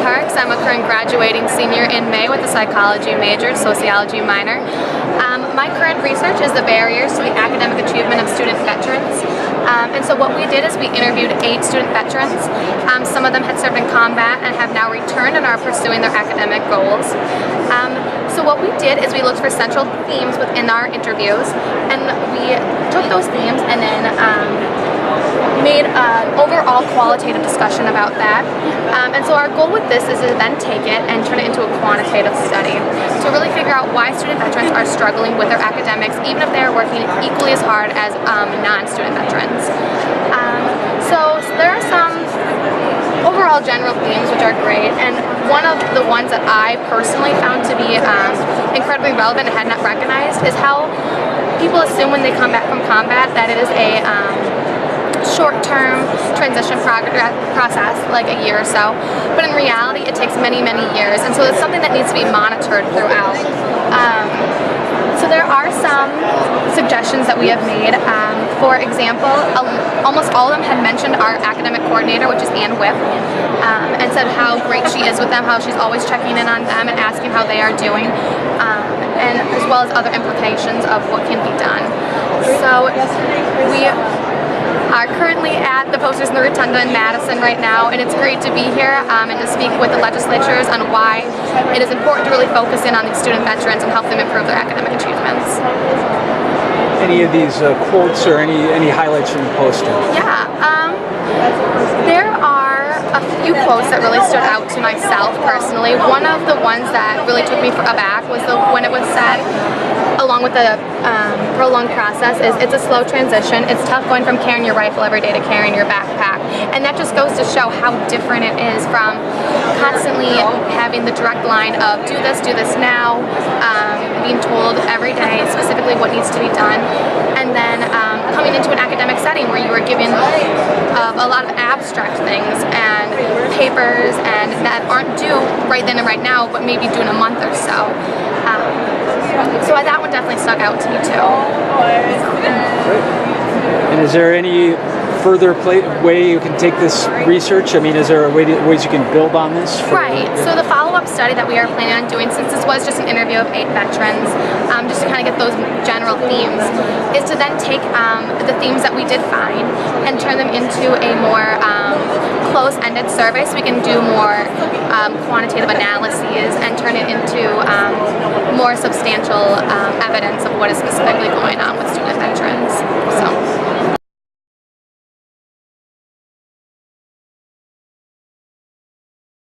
Parks. I'm a current graduating senior in May with a psychology major, sociology minor. My current research is the barriers to the academic achievement of student veterans. And so what we did is we interviewed 8 student veterans. Some of them had served in combat and have now returned and are pursuing their academic goals. So what we did is we looked for central themes within our interviews, and we took those themes and then made an overall qualitative discussion about that. And so our goal with this is to then take it and turn it into a quantitative study to really figure out why student veterans are struggling with their academics, even if they are working equally as hard as non-student veterans. So there are some overall general themes which are great, and one of the ones that I personally found to be incredibly relevant and had not recognized is how people assume when they come back from combat that it is a short-term transition process, like a year or so, but in reality it takes many, many years, and so it's something that needs to be monitored throughout. So there are some suggestions that we have made. For example, almost all of them had mentioned our academic coordinator, which is Ann Whip, and said how great she is with them, how she's always checking in on them and asking how they are doing, and as well as other implications of what can be done. So we are currently at the Posters in the Rotunda in Madison right now, and it's great to be here and to speak with the legislatures on why it is important to really focus in on these student veterans and help them improve their academic achievements. Any of these quotes or any highlights from the poster? Yeah, there are a few quotes that really stood out to myself personally. One of the ones that really took me aback was when it was said, along with the prolonged process, is it's a slow transition. It's tough going from carrying your rifle every day to carrying your backpack. And that just goes to show how different it is from constantly having the direct line of do this now, being told every day specifically what needs to be done, and then coming into an academic setting where you are given a lot of abstract things and papers and that aren't due right then and right now, but maybe due in a month or so. So that one definitely stuck out to me too. Great. And is there any further way you can take this research? I mean, is there ways you can build on this? Right. So the follow-up study that we are planning on doing, since this was just an interview of 8 veterans, just to kind of get those general themes, is to then take the themes that we did find and turn them into a more close-ended survey, so we can do more quantitative analyses and turn it into more substantial evidence of what is specifically going on with student veterans. So.